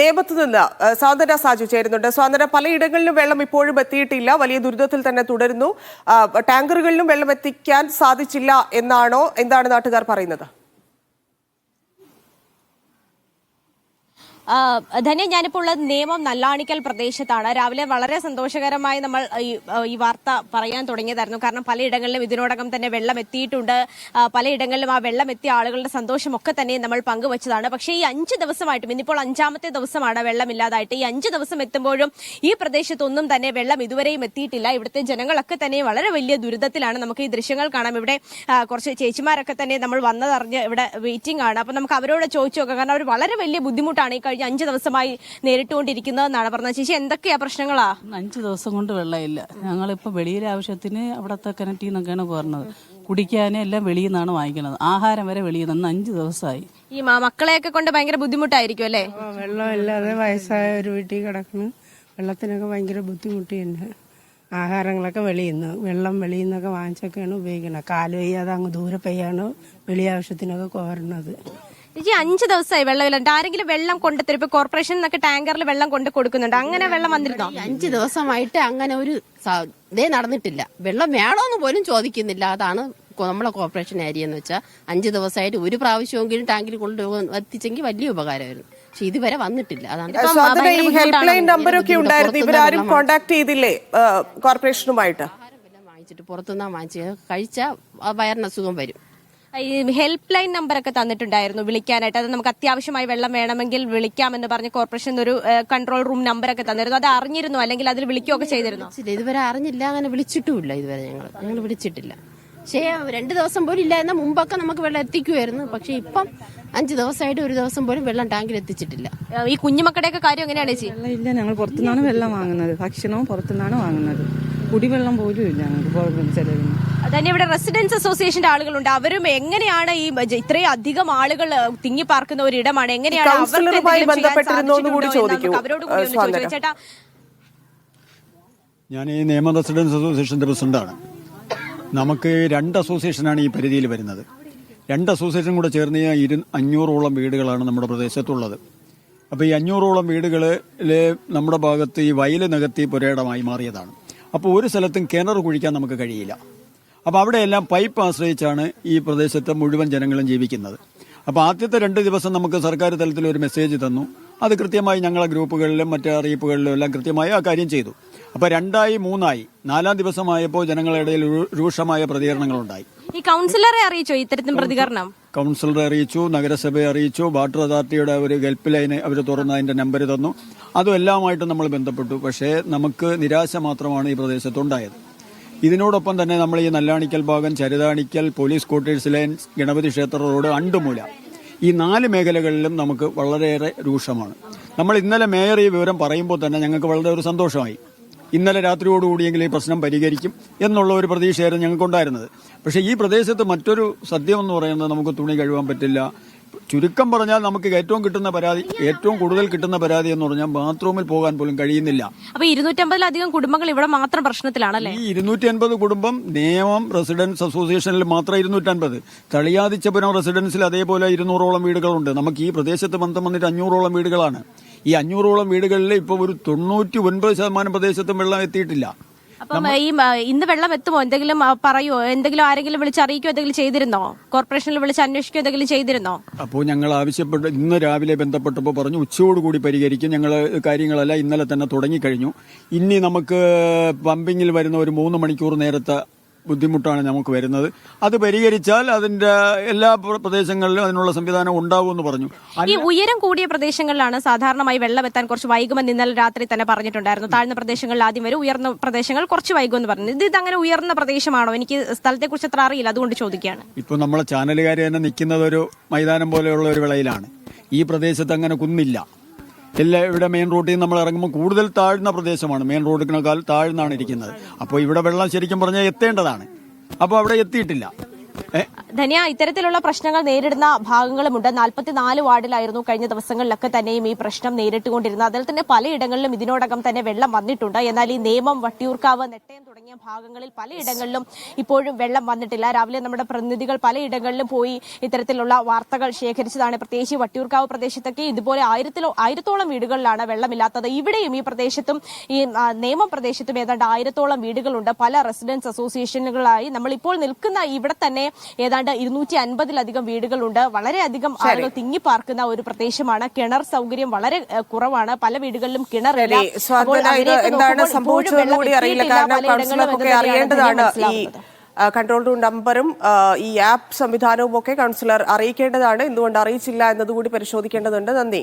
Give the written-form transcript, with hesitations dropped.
നേമത്ത് നിന്ന് സ്വാതന്ത്ര്യ സാജു ചേരുന്നുണ്ട്. സ്വാതന്ത്ര്യ, പലയിടങ്ങളിലും വെള്ളം ഇപ്പോഴും എത്തിയിട്ടില്ല, വലിയ ദുരിതത്തിൽ തന്നെ തുടരുന്നു. ടാങ്കറുകളിലും വെള്ളം എത്തിക്കാൻ സാധിച്ചില്ല എന്നാണോ, എന്താണ് നാട്ടുകാർ പറയുന്നത്? ധന്യ, ഞാനിപ്പോൾ ഉള്ളത് നേമം നല്ലാണിക്കൽ പ്രദേശത്താണ്. രാവിലെ വളരെ സന്തോഷകരമായി നമ്മൾ ഈ വാർത്ത പറയാൻ തുടങ്ങിയതായിരുന്നു. കാരണം പലയിടങ്ങളിലും ഇതിനോടകം തന്നെ വെള്ളം എത്തിയിട്ടുണ്ട്. പലയിടങ്ങളിലും ആ വെള്ളം എത്തിയ ആളുകളുടെ സന്തോഷമൊക്കെ തന്നെ നമ്മൾ പങ്കുവച്ചതാണ്. പക്ഷേ ഈ 5 ദിവസമായിട്ടും, ഇന്നിപ്പോൾ 5ാമത്തെ ദിവസമാണ് വെള്ളമില്ലാതായിട്ട്. ഈ 5 ദിവസം എത്തുമ്പോഴും ഈ പ്രദേശത്തൊന്നും തന്നെ വെള്ളം ഇതുവരെയും എത്തിയിട്ടില്ല. ഇവിടുത്തെ ജനങ്ങളൊക്കെ തന്നെ വളരെ വലിയ ദുരിതത്തിലാണ്. നമുക്ക് ഈ ദൃശ്യങ്ങൾ കാണാം. ഇവിടെ കുറച്ച് ചേച്ചിമാരൊക്കെ തന്നെ നമ്മൾ വന്നതറിഞ്ഞ് ഇവിടെ വെയിറ്റിംഗ് ആണ്. അപ്പൊ നമുക്ക് അവരോട് ചോദിച്ചു നോക്കാം. കാരണം അവർ വളരെ വലിയ ബുദ്ധിമുട്ടാണ് ഈ 5 ദിവസമായി നേരിട്ടുകൊണ്ടിരിക്കുന്നതെന്നാണ് പറഞ്ഞത്. ചേച്ചി, എന്തൊക്കെയാ പ്രശ്നങ്ങളാ? 5 ദിവസം കൊണ്ട് വെള്ളമില്ല. ഞങ്ങളിപ്പോൾ വെളിയിലെ ആവശ്യത്തിന് അവിടുത്തെ കിണറ്റിൽ നിന്നൊക്കെയാണ് പോരുന്നത്. കുടിക്കാനും എല്ലാം വെളിയിൽ നിന്നാണ് വാങ്ങിക്കുന്നത്. ആഹാരം വരെ വെളിയിൽ നിന്ന് 5 ദിവസമായി. ഈ മക്കളെയൊക്കെ കൊണ്ട് ഭയങ്കര ബുദ്ധിമുട്ടായിരിക്കും അല്ലേ? വെള്ളമില്ലാതെ വയസ്സായ ഒരു വീട്ടിൽ കിടക്കുന്നു. വെള്ളത്തിനൊക്കെ ഭയങ്കര ബുദ്ധിമുട്ടുണ്ട്. ആഹാരങ്ങളൊക്കെ വെളിയിൽ നിന്ന്, വെള്ളം വെളിയിൽ നിന്നൊക്കെ വാങ്ങിച്ചൊക്കെയാണ് ഉപയോഗിക്കുന്നത്. കാല് പെയ്യാതെ അങ്ങ് ദൂരെ പെയ്യാണ് വെളി ആവശ്യത്തിനൊക്കെ കോരുന്നത്. ചേച്ചി, 5 ദിവസമായി വെള്ളമില്ല. ആരെങ്കിലും വെള്ളം കൊണ്ടുതരും? ഇപ്പൊ കോർപ്പറേഷൻ എന്നൊക്കെ ടാങ്കറിൽ വെള്ളം കൊണ്ട് കൊടുക്കുന്നുണ്ട്. അങ്ങനെ വെള്ളം വന്നിരുന്നോ? 5 ദിവസമായിട്ട് അങ്ങനെ ഒരു ഇതേ നടന്നിട്ടില്ല. വെള്ളം വേണോന്ന് പോലും ചോദിക്കുന്നില്ല. അതാണ് നമ്മളെ കോർപ്പറേഷൻ ഏരിയ എന്ന് വെച്ചാൽ 5 ദിവസമായിട്ട് ഒരു പ്രാവശ്യമെങ്കിലും ടാങ്കിൽ കൊണ്ട് എത്തിച്ചെങ്കിൽ വലിയ ഉപകാരമായിരുന്നു. പക്ഷെ ഇതുവരെ വന്നിട്ടില്ല. അതാണ് ഹെൽപ്പ് ലൈൻ നമ്പറൊക്കെ ഉണ്ടായിരുന്നു. ഇവരാരും കോൺടാക്ട് ചെയ്തില്ലേ കോർപ്പറേഷനുമായിട്ട്? ആഹാരം എല്ലാം വാങ്ങിച്ചിട്ട് പുറത്തുനിന്നാ വാങ്ങിച്ച് കഴിച്ചാൽ വയറിന് അസുഖം വരും. ഈ ഹെൽപ്പ് ലൈൻ നമ്പറൊക്കെ തന്നിട്ടുണ്ടായിരുന്നു വിളിക്കാനായിട്ട്. അത് നമുക്ക് അത്യാവശ്യമായി വെള്ളം വേണമെങ്കിൽ വിളിക്കാമെന്ന് പറഞ്ഞ് കോർപ്പറേഷൻ ഒരു കൺട്രോൾ റൂം നമ്പറൊക്കെ തന്നിരുന്നു. അത് അറിഞ്ഞിരുന്നു, അല്ലെങ്കിൽ അതിൽ വിളിക്കുകയൊക്കെ ചെയ്തിരുന്നു? ഇതുവരെ അറിഞ്ഞില്ല, അങ്ങനെ വിളിച്ചിട്ടുമില്ല. ഇതുവരെ ഞങ്ങൾ വിളിച്ചിട്ടില്ല. പക്ഷേ 2 ദിവസം പോലും ഇല്ല എന്ന മുമ്പൊക്കെ നമുക്ക് വെള്ളം എത്തിക്കുമായിരുന്നു. പക്ഷെ ഇപ്പം 5 ദിവസമായിട്ട് ഒരു ദിവസം പോലും വെള്ളം ടാങ്കിൽ എത്തിച്ചിട്ടില്ല. ഈ കുഞ്ഞുമക്കളുടെയൊക്കെ കാര്യം എങ്ങനെയാണ് ചേച്ചി? ഇല്ല, ഞങ്ങൾ പുറത്തുനിന്നാണ് വെള്ളം വാങ്ങുന്നത്. ഭക്ഷണവും പുറത്തുനിന്നാണ് വാങ്ങുന്നത്. കുടിവെള്ളം പോലും ഇല്ല ഞങ്ങൾക്ക് ചെലവിന്. തന്നെ ഇവിടെ റെസിഡൻസ് അസോസിയേഷന്റെ ആളുകളുണ്ട്. അവരും എങ്ങനെയാണ് ഈ ഇത്രയും അധികം ആളുകൾ തിങ്ങി പാർക്കുന്ന ഒരിടമാണ്, എങ്ങനെയാണ് അവരോട് കൂടി ചോദിക്കും. ചേട്ടാ, ഞാൻ ഈ നേമ റെസിഡൻസ് അസോസിയേഷന്റെ പ്രസിഡന്റാണ്. നമുക്ക് 2 അസോസിയേഷനാണ് ഈ പരിധിയിൽ വരുന്നത്. 2 അസോസിയേഷൻ കൂടെ ചേർന്ന് 500ഓളം വീടുകളാണ് നമ്മുടെ പ്രദേശത്തുള്ളത്. അപ്പോൾ ഈ 500ഓളം വീടുകളിൽ നമ്മുടെ ഭാഗത്ത് ഈ വയൽ നികത്തി പുരയിടമായി മാറിയതാണ്. അപ്പോൾ ഒരു സ്ഥലത്തും കിണർ കുഴിക്കാൻ നമുക്ക് കഴിയില്ല. അപ്പോൾ അവിടെയെല്ലാം പൈപ്പ് ആശ്രയിച്ചാണ് ഈ പ്രദേശത്തെ മുഴുവൻ ജനങ്ങളും ജീവിക്കുന്നത്. അപ്പോൾ ആദ്യത്തെ 2 ദിവസം നമുക്ക് സർക്കാർ തലത്തിൽ ഒരു മെസ്സേജ് തന്നു. അത് കൃത്യമായി ഞങ്ങളെ ഗ്രൂപ്പുകളിലും മറ്റു അറിയിപ്പുകളിലും എല്ലാം കൃത്യമായി ആ കാര്യം ചെയ്തു. അപ്പോൾ 2ആയി 3ആയി 4ാം ദിവസമായപ്പോൾ ജനങ്ങളുടെ ഇടയിൽ രൂക്ഷമായ പ്രതികരണങ്ങളുണ്ടായി. ഈ കൗൺസിലറെ അറിയിച്ചോ ഇത്തരത്തിൽ പ്രതികരണം? കൗൺസിലറെ അറിയിച്ചു, നഗരസഭയെ അറിയിച്ചു, വാട്ടർ അതോറിറ്റിയുടെ ഒരു ഹെൽപ്പ് ലൈന് അവർ തുറന്ന് അതിന്റെ നമ്പർ തന്നു. അതും എല്ലാമായിട്ട് നമ്മൾ ബന്ധപ്പെട്ടു. പക്ഷേ നമുക്ക് നിരാശ മാത്രമാണ് ഈ പ്രദേശത്തുണ്ടായത്. ഇതിനോടൊപ്പം തന്നെ നമ്മൾ ഈ നല്ലാണിക്കൽ ഭാഗം, ചരുതാണിക്കൽ, പോലീസ് ക്വാർട്ടേഴ്സ് ലൈൻ, ഗണപതി ക്ഷേത്ര റോഡ്, അണ്ടുമൂല, ഈ 4 മേഖലകളിലും നമുക്ക് വളരെയേറെ രൂക്ഷമാണ്. നമ്മൾ ഇന്നലെ മേയർ ഈ വിവരം പറയുമ്പോൾ തന്നെ ഞങ്ങൾക്ക് വളരെ ഒരു സന്തോഷമായി. ഇന്നലെ രാത്രിയോടുകൂടിയെങ്കിലും ഈ പ്രശ്നം പരിഹരിക്കും എന്നുള്ള ഒരു പ്രതീക്ഷയായിരുന്നു ഞങ്ങൾക്കുണ്ടായിരുന്നത്. പക്ഷേ ഈ പ്രദേശത്ത് മറ്റൊരു സത്യം എന്ന് പറയുന്നത് നമുക്ക് തുണി കഴുകാൻ പറ്റില്ല. ചുരുക്കം പറഞ്ഞാൽ നമുക്ക് ഏറ്റവും കൂടുതൽ കിട്ടുന്ന പരാതി എന്ന് പറഞ്ഞാൽ ബാത്റൂമിൽ പോകാൻ പോലും കഴിയുന്നില്ല. അപ്പൊ 250-ലധികം കുടുംബങ്ങൾ ഇവിടെ മാത്രം പ്രശ്നത്തിലാണല്ലേ? ഈ 250 കുടുംബം നേമം റെസിഡൻസ് അസോസിയേഷനിൽ മാത്രം 250. തളിയാതിച്ചപുരം റെസിഡൻസിൽ അതേപോലെ 200ഓളം വീടുകളുണ്ട്. നമുക്ക് ഈ പ്രദേശത്ത് ബന്ധം വന്നിട്ട് 500ഓളം വീടുകളാണ്. ഈ 500ഓളം വീടുകളിൽ ഇപ്പോൾ ഒരു 99% പ്രദേശത്തും വെള്ളം എത്തിയിട്ടില്ല. അപ്പം ഈ ഇന്ന് വെള്ളം എത്തുമോ? എന്തെങ്കിലും പറയുമോ? എന്തെങ്കിലും ആരെങ്കിലും വിളിച്ചറിയിക്കോ? എന്തെങ്കിലും ചെയ്തിരുന്നോ? കോർപ്പറേഷനിൽ വിളിച്ച് അന്വേഷിക്കോ? എന്തെങ്കിലും ചെയ്തിരുന്നോ? അപ്പോൾ ഞങ്ങൾ ആവശ്യപ്പെട്ട് ഇന്ന് രാവിലെ ബന്ധപ്പെട്ടപ്പോൾ പറഞ്ഞു ഉച്ചയോടുകൂടി പരിഹരിക്കും. ഞങ്ങൾ കാര്യങ്ങളെല്ലാം ഇന്നലെ തന്നെ തുടങ്ങിക്കഴിഞ്ഞു. ഇനി നമുക്ക് പമ്പിങ്ങിൽ വരുന്ന ഒരു 3 മണിക്കൂർ നേരത്തെ ബുദ്ധിമുട്ടാണ് നമുക്ക് വരുന്നത്. അത് പരിഹരിച്ചാൽ അതിന്റെ എല്ലാ പ്രദേശങ്ങളിലും അതിനുള്ള സംവിധാനം ഉണ്ടാവുമെന്ന് പറഞ്ഞു. ഈ ഉയരം കൂടിയ പ്രദേശങ്ങളിലാണ് സാധാരണമായി വെള്ളം എത്താൻ കുറച്ച് വൈകുമെന്ന് ഇന്നലെ രാത്രി തന്നെ പറഞ്ഞിട്ടുണ്ടായിരുന്നു. താഴ്ന്ന പ്രദേശങ്ങളിൽ ആദ്യം വരും, ഉയർന്ന പ്രദേശങ്ങൾ കുറച്ച് വൈകുമെന്ന് പറഞ്ഞു. ഇതങ്ങനെ ഉയർന്ന പ്രദേശമാണോ? എനിക്ക് സ്ഥലത്തെക്കുറിച്ച് അത്ര അറിയില്ല, അതുകൊണ്ട് ചോദിക്കുകയാണ്. ഇപ്പോൾ നമ്മളെ ചാനലുകാർ തന്നെ നിൽക്കുന്നത് ഒരു മൈതാനം പോലെയുള്ള ഒരു വിളയിലാണ്. ഈ പ്രദേശത്ത് അങ്ങനെ കുന്നില്ല. ഇവിടെ മെയിൻ റോഡിൽ നിന്ന് നമ്മൾ ഇറങ്ങുമ്പോൾ കൂടുതൽ താഴ്ന്ന പ്രദേശമാണ്. മെയിൻ റോഡിനേക്കാൾ താഴ്ന്നാണ് ഇരിക്കുന്നത്. അപ്പോൾ ഇവിടെ വെള്ളം ശരിക്കും പറഞ്ഞാൽ എത്തേണ്ടതാണ്. അപ്പോൾ അവിടെ എത്തിയിട്ടില്ല. ധന്യ, ഇത്തരത്തിലുള്ള പ്രശ്നങ്ങൾ നേരിടുന്ന ഭാഗങ്ങളുമുണ്ട്. 44 വാർഡിലായിരുന്നു കഴിഞ്ഞ ദിവസങ്ങളിലൊക്കെ തന്നെയും ഈ പ്രശ്നം നേരിട്ടുകൊണ്ടിരുന്നത്. അതിൽ തന്നെ പലയിടങ്ങളിലും ഇതിനോടകം തന്നെ വെള്ളം വന്നിട്ടുണ്ട്. എന്നാൽ ഈ നേമം, വട്ടിയൂർക്കാവ്, നെട്ടയം തുടങ്ങിയ തുടങ്ങിയ ഭാഗങ്ങളിൽ പലയിടങ്ങളിലും ഇപ്പോഴും വെള്ളം വന്നിട്ടില്ല. രാവിലെ നമ്മുടെ പ്രതിനിധികൾ പലയിടങ്ങളിലും പോയി ഇത്തരത്തിലുള്ള വാർത്തകൾ ശേഖരിച്ചതാണ്. പ്രത്യേകിച്ച് വട്ടിയൂർക്കാവ് പ്രദേശത്തൊക്കെ ഇതുപോലെ ആയിരത്തോളം വീടുകളിലാണ് വെള്ളമില്ലാത്തത്. ഇവിടെയും ഈ പ്രദേശത്തും ഈ നേമം പ്രദേശത്തും ഏതാണ്ട് 1000-ഓളം വീടുകളുണ്ട്. പല റെസിഡൻസ് അസോസിയേഷനുകളായി നമ്മൾ ഇപ്പോൾ നിൽക്കുന്ന ഇവിടെ തന്നെ ഏതാണ്ട് 250-ലധികം വീടുകളുണ്ട്. വളരെയധികം ആളുകൾ തിങ്ങിപ്പാർക്കുന്ന ഒരു പ്രദേശമാണ്. കിണർ സൗകര്യം വളരെ കുറവാണ്. പല വീടുകളിലും കിണറില്ല. എന്താണ് സംഭവിച്ചതെന്ന് കൂടി അറിയില്ല. കാരണം കൗൺസിലർക്കൊക്കെ അറിയേണ്ടതാണ് ഈ കൺട്രോൾ റൂം നമ്പറും ഈ ആപ്പ് സംവിധാനവും ഒക്കെ കൗൺസിലർ അറിയിക്കേണ്ടതാണ്. എന്തുകൊണ്ട് അറിയിച്ചില്ല എന്നതുകൂടി പരിശോധിക്കേണ്ടതുണ്ട്. നന്ദി.